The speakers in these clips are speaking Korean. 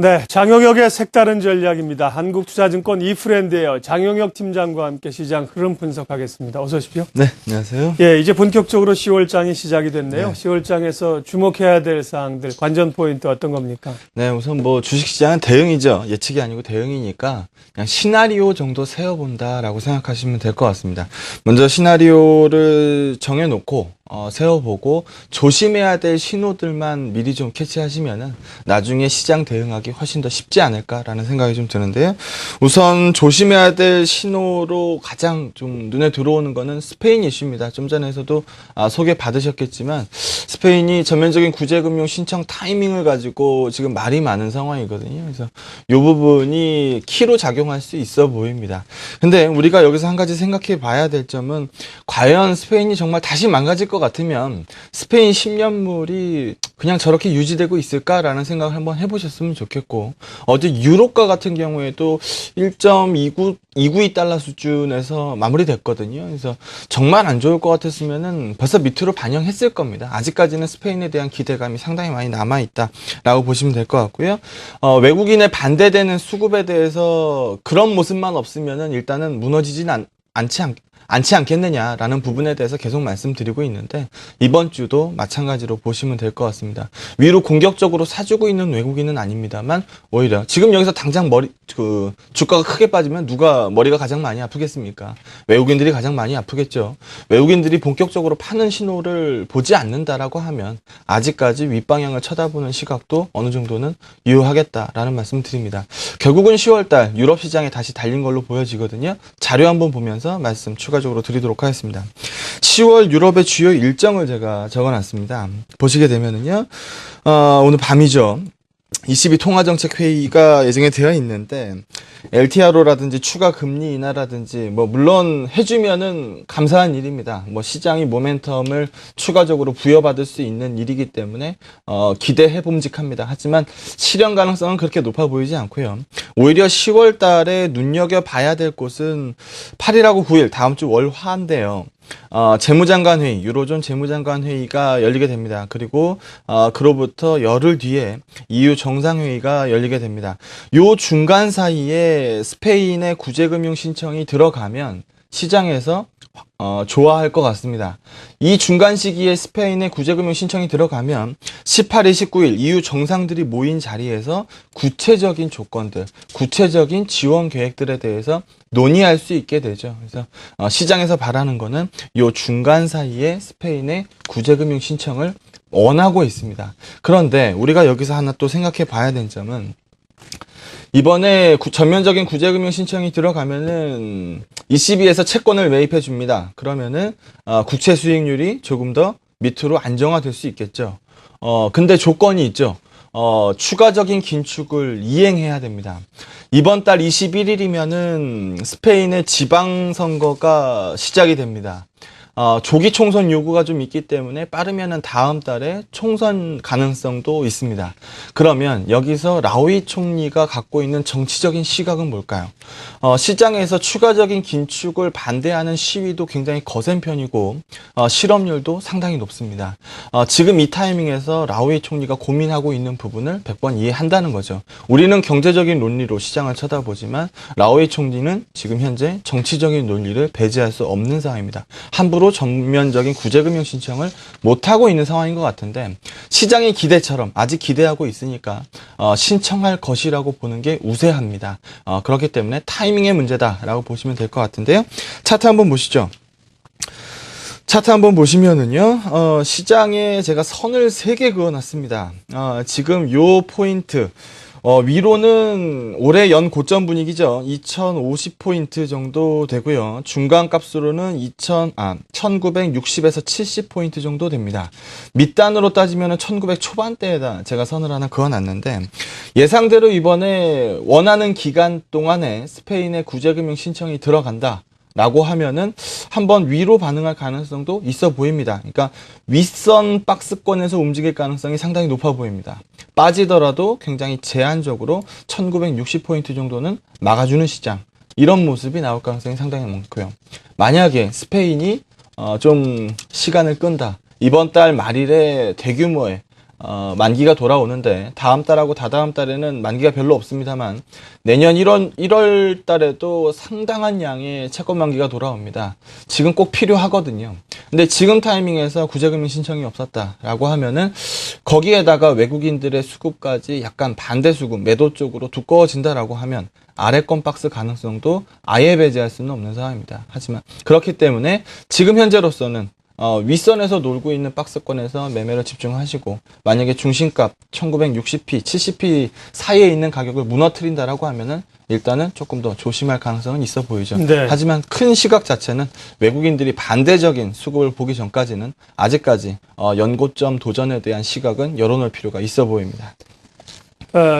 네, 장영혁의 색다른 전략입니다. 한국투자증권 이프렌드예요. 장영혁 팀장과 함께 시장 흐름 분석하겠습니다. 어서 오십시오. 네, 안녕하세요. 예, 이제 본격적으로 10월장이 시작이 됐네요. 네. 10월장에서 주목해야 될 사항들, 관전 포인트 어떤 겁니까? 네, 우선 뭐 주식시장은 대응이죠. 예측이 아니고 대응이니까 그냥 시나리오 정도 세워본다라고 생각하시면 될 것 같습니다. 먼저 시나리오를 정해놓고 세워보고 조심해야 될 신호들만 미리 좀 캐치하시면은 나중에 시장 대응하기 훨씬 더 쉽지 않을까라는 생각이 좀 드는데요. 우선 조심해야 될 신호로 가장 좀 눈에 들어오는 거는 스페인 이슈입니다. 좀 전에서도 소개 받으셨겠지만 스페인이 전면적인 구제금융 신청 타이밍을 가지고 지금 말이 많은 상황이거든요. 그래서 이 부분이 키로 작용할 수 있어 보입니다. 근데 우리가 여기서 한 가지 생각해 봐야 될 점은 과연 스페인이 정말 다시 망가질 것 같으면 스페인 10년물이 그냥 저렇게 유지되고 있을까라는 생각을 한번 해보셨으면 좋겠고, 어제 유로가 같은 경우에도 1.292달러 수준에서 마무리됐거든요. 그래서 정말 안 좋을 것 같았으면은 벌써 밑으로 반영했을 겁니다. 아직까지는 스페인에 대한 기대감이 상당히 많이 남아있다라고 보시면 될 것 같고요. 외국인의 반대되는 수급에 대해서 그런 모습만 없으면은 일단은 무너지진 않지 않겠느냐라는 부분에 대해서 계속 말씀드리고 있는데, 이번 주도 마찬가지로 보시면 될 것 같습니다. 위로 공격적으로 사주고 있는 외국인은 아닙니다만, 오히려 지금 여기서 당장 주가가 크게 빠지면 누가 머리가 가장 많이 아프겠습니까? 외국인들이 가장 많이 아프겠죠. 외국인들이 본격적으로 파는 신호를 보지 않는다라고 하면 아직까지 윗방향을 쳐다보는 시각도 어느 정도는 유효하겠다라는 말씀 드립니다. 결국은 10월달 유럽 시장에 다시 달린 걸로 보여지거든요. 자료 한번 보면서 말씀 추가적으로 드리도록 하겠습니다. 10월 유럽의 주요 일정을 제가 적어놨습니다. 보시게 되면은요, 오늘 밤이죠. ECB 통화정책회의가 예정이 되어 있는데, LTRO라든지 추가 금리 인하라든지 물론 해주면은 감사한 일입니다. 시장이 모멘텀을 추가적으로 부여받을 수 있는 일이기 때문에 기대해 봄직합니다. 하지만 실현 가능성은 그렇게 높아 보이지 않고요. 오히려 10월 달에 눈여겨봐야 될 곳은 8일하고 9일 다음 주 월화인데요. 재무장관 회의, 유로존 재무장관 회의가 열리게 됩니다. 그리고 그로부터 열흘 뒤에 EU 정상회의가 열리게 됩니다. 요 중간 사이에 스페인의 구제금융 신청이 들어가면 시장에서 좋아할 것 같습니다. 이 중간 시기에 스페인의 구제금융 신청이 들어가면 18일, 19일 EU 정상들이 모인 자리에서 구체적인 조건들, 구체적인 지원 계획들에 대해서 논의할 수 있게 되죠. 그래서 시장에서 바라는 거는 이 중간 사이에 스페인의 구제금융 신청을 원하고 있습니다. 그런데 우리가 여기서 하나 또 생각해 봐야 되는 점은, 이번에 전면적인 구제금융 신청이 들어가면은 ECB에서 채권을 매입해 줍니다. 그러면은 국채 수익률이 조금 더 밑으로 안정화될 수 있겠죠. 근데 조건이 있죠. 추가적인 긴축을 이행해야 됩니다. 이번 달 21일이면은 스페인의 지방선거가 시작이 됩니다. 조기 총선 요구가 좀 있기 때문에 빠르면은 다음 달에 총선 가능성도 있습니다. 그러면 여기서 라우이 총리가 갖고 있는 정치적인 시각은 뭘까요? 시장에서 추가적인 긴축을 반대하는 시위도 굉장히 거센 편이고 실업률도 상당히 높습니다. 지금 이 타이밍에서 라우이 총리가 고민하고 있는 부분을 100번 이해한다는 거죠. 우리는 경제적인 논리로 시장을 쳐다보지만 라우이 총리는 지금 현재 정치적인 논리를 배제할 수 없는 상황입니다. 함부로 전면적인 구제금융 신청을 못하고 있는 상황인 것 같은데, 시장의 기대처럼 아직 기대하고 있으니까 신청할 것이라고 보는 게 우세합니다. 그렇기 때문에 타이밍의 문제다라고 보시면 될 것 같은데요. 차트 한번 보시죠. 차트 한번 보시면은요, 시장에 제가 선을 3개 그어놨습니다. 지금 요 포인트, 위로는 올해 연 고점 분위기죠. 2050포인트 정도 되고요. 중간 값으로는 1960에서 70포인트 정도 됩니다. 밑단으로 따지면 1900 초반대에다 제가 선을 하나 그어놨는데, 예상대로 이번에 원하는 기간 동안에 스페인의 구제금융 신청이 들어간다 라고 하면은 한번 위로 반응할 가능성도 있어 보입니다. 그러니까 윗선 박스권에서 움직일 가능성이 상당히 높아 보입니다. 빠지더라도 굉장히 제한적으로 1960포인트 정도는 막아주는 시장, 이런 모습이 나올 가능성이 상당히 많고요. 만약에 스페인이 좀 시간을 끈다, 이번 달 말일에 대규모의 만기가 돌아오는데 다음 달하고 다다음 달에는 만기가 별로 없습니다만 내년 1월 달에도 상당한 양의 채권 만기가 돌아옵니다. 지금 꼭 필요하거든요. 근데 지금 타이밍에서 구제금융 신청이 없었다라고 하면은 거기에다가 외국인들의 수급까지 약간 반대 수급, 매도 쪽으로 두꺼워진다라고 하면 아래권 박스 가능성도 아예 배제할 수는 없는 상황입니다. 하지만 그렇기 때문에 지금 현재로서는 윗선에서 놀고 있는 박스권에서 매매를 집중하시고 만약에 중심값 1960p, 70p 사이에 있는 가격을 무너뜨린다라고 하면은 일단은 조금 더 조심할 가능성은 있어 보이죠. 네. 하지만 큰 시각 자체는 외국인들이 반대적인 수급을 보기 전까지는 아직까지 연고점 도전에 대한 시각은 열어놓을 필요가 있어 보입니다.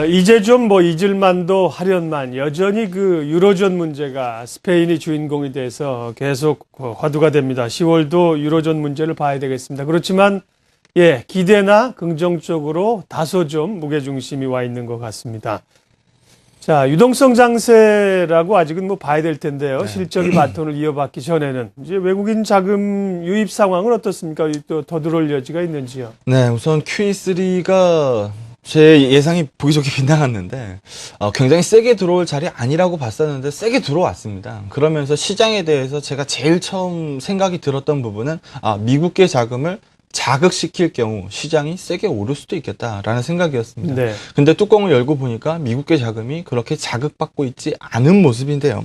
이제 좀 뭐 잊을만도 하련만 여전히 그 유로존 문제가 스페인이 주인공이 돼서 계속 화두가 됩니다. 10월도 유로존 문제를 봐야 되겠습니다. 그렇지만 예, 기대나 긍정적으로 다소 좀 무게중심이 와 있는 것 같습니다. 자, 유동성 장세라고 아직은 뭐 봐야 될 텐데요. 실적이 바톤을 이어받기 전에는 이제 외국인 자금 유입 상황은 어떻습니까? 또 더 들어올 여지가 있는지요? 네, 우선 QE3가 제 예상이 보기 좋게 빗나갔는데 굉장히 세게 들어올 자리 아니라고 봤었는데 세게 들어왔습니다. 그러면서 시장에 대해서 제가 제일 처음 생각이 들었던 부분은 미국계 자금을 자극시킬 경우 시장이 세게 오를 수도 있겠다라는 생각이었습니다. 네. 근데 뚜껑을 열고 보니까 미국계 자금이 그렇게 자극받고 있지 않은 모습인데요.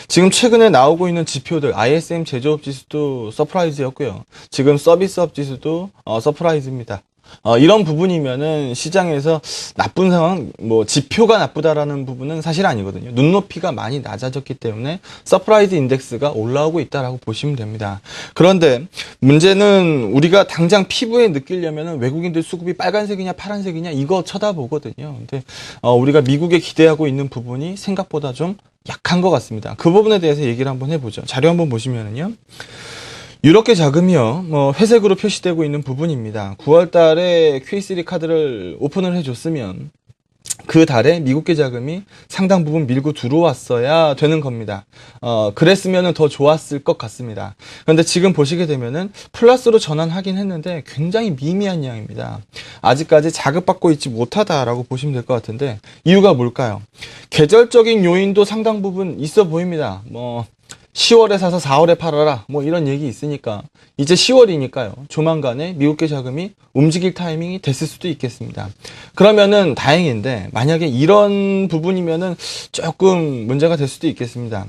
지금 최근에 나오고 있는 지표들 ISM 제조업 지수도 서프라이즈였고요. 지금 서비스업 지수도 서프라이즈입니다. 이런 부분이면은 시장에서 나쁜 상황, 뭐 지표가 나쁘다라는 부분은 사실 아니거든요. 눈높이가 많이 낮아졌기 때문에 서프라이즈 인덱스가 올라오고 있다라고 보시면 됩니다. 그런데 문제는 우리가 당장 피부에 느끼려면은 외국인들 수급이 빨간색이냐 파란색이냐 이거 쳐다보거든요. 근데 우리가 미국에 기대하고 있는 부분이 생각보다 좀 약한 것 같습니다. 그 부분에 대해서 얘기를 한번 해보죠. 자료 한번 보시면은요. 유럽계 자금이요, 회색으로 표시되고 있는 부분입니다. 9월 달에 QE3 카드를 오픈을 해줬으면 그 달에 미국계 자금이 상당 부분 밀고 들어왔어야 되는 겁니다. 그랬으면 더 좋았을 것 같습니다. 그런데 지금 보시게 되면은 플러스로 전환하긴 했는데 굉장히 미미한 양입니다. 아직까지 자극받고 있지 못하다라고 보시면 될 것 같은데 이유가 뭘까요? 계절적인 요인도 상당 부분 있어 보입니다. 10월에 사서 4월에 팔아라 뭐 이런 얘기 있으니까 이제 10월이니까요. 조만간에 미국계 자금이 움직일 타이밍이 됐을 수도 있겠습니다. 그러면은 다행인데 만약에 이런 부분이면은 조금 문제가 될 수도 있겠습니다.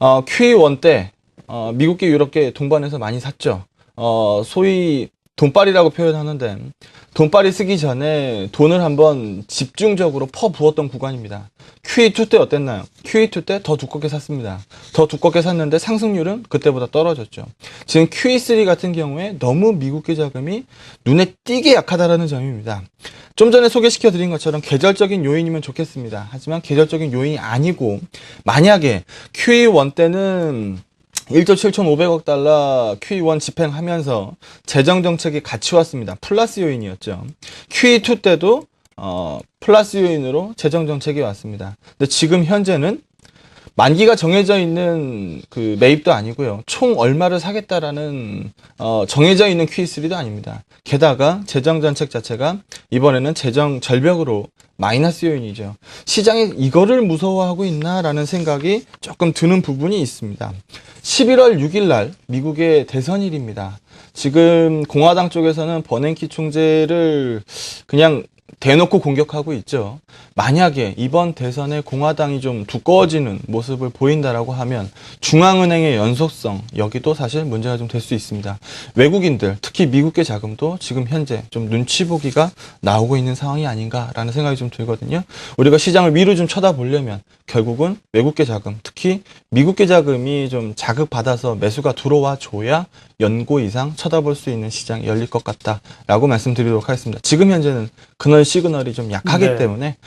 QE1 때 미국계 유럽계 동반해서 많이 샀죠. 소위 돈빨이라고 표현하는데 돈빨이 쓰기 전에 돈을 한번 집중적으로 퍼부었던 구간입니다. QE2 때 어땠나요? QE2 때 더 두껍게 샀습니다. 더 두껍게 샀는데 상승률은 그때보다 떨어졌죠. 지금 QE3 같은 경우에 너무 미국계 자금이 눈에 띄게 약하다라는 점입니다. 좀 전에 소개시켜드린 것처럼 계절적인 요인이면 좋겠습니다. 하지만 계절적인 요인이 아니고 만약에 QE1 때는 1조 7,500억 달러 QE1 집행하면서 재정정책이 같이 왔습니다. 플러스 요인이었죠. QE2 때도 플러스 요인으로 재정정책이 왔습니다. 근데 지금 현재는 만기가 정해져 있는 그 매입도 아니고요. 총 얼마를 사겠다라는 정해져 있는 QE3도 아닙니다. 게다가 재정정책 자체가 이번에는 재정 절벽으로 마이너스 요인이죠. 시장이 이거를 무서워하고 있나라는 생각이 조금 드는 부분이 있습니다. 11월 6일 날 미국의 대선일입니다. 지금 공화당 쪽에서는 버냉키 총재를 그냥 대놓고 공격하고 있죠. 만약에 이번 대선에 공화당이 좀 두꺼워지는 모습을 보인다라고 하면 중앙은행의 연속성 여기도 사실 문제가 좀 될 수 있습니다. 외국인들 특히 미국계 자금도 지금 현재 좀 눈치 보기가 나오고 있는 상황이 아닌가라는 생각이 좀 들거든요. 우리가 시장을 위로 좀 쳐다보려면 결국은 외국계 자금 특히 미국계 자금이 좀 자극받아서 매수가 들어와 줘야 연고 이상 쳐다볼 수 있는 시장이 열릴 것 같다라고 말씀드리도록 하겠습니다. 지금 현재는 그런 시그널이 좀 약하기 네. 때문에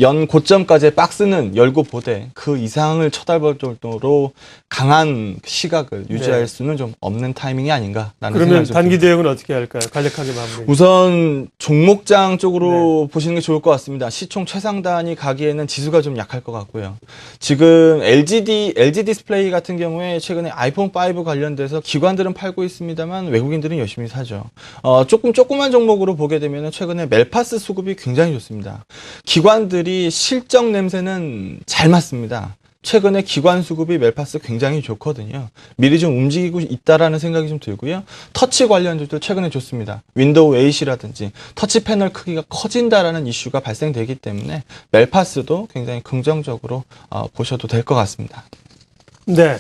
연 고점까지의 박스는 열고 보되 그 이상을 쳐다볼 정도로 강한 시각을 유지할 네. 수는 좀 없는 타이밍이 아닌가라는 그러면 생각이 좀 단기 듭니다. 대응은 어떻게 할까요? 간략하게 마무리. 우선 종목장 쪽으로 네. 보시는 게 좋을 것 같습니다. 시총 최상단이 가기에는 지수가 좀 약할 것 같고요. 지금 LG 디스플레이 같은 경우에 최근에 아이폰 5 관련돼서 기관들은 팔고 있습니다만 외국인들은 열심히 사죠. 조그만 종목으로 보게 되면 최근에 멜파스 수급이 굉장히 좋습니다. 기관들이 실적 냄새는 잘 맞습니다. 최근에 기관 수급이 멜파스 굉장히 좋거든요. 미리 좀 움직이고 있다라는 생각이 좀 들고요. 터치 관련주도 최근에 좋습니다. 윈도우 8이라든지 터치 패널 크기가 커진다라는 이슈가 발생되기 때문에 멜파스도 굉장히 긍정적으로 보셔도 될 것 같습니다. 네.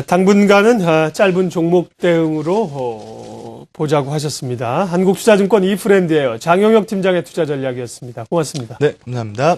당분간은 짧은 종목 대응으로 보자고 하셨습니다. 한국투자증권 이프렌드예요. 장영혁 팀장의 투자 전략이었습니다. 고맙습니다. 네, 감사합니다.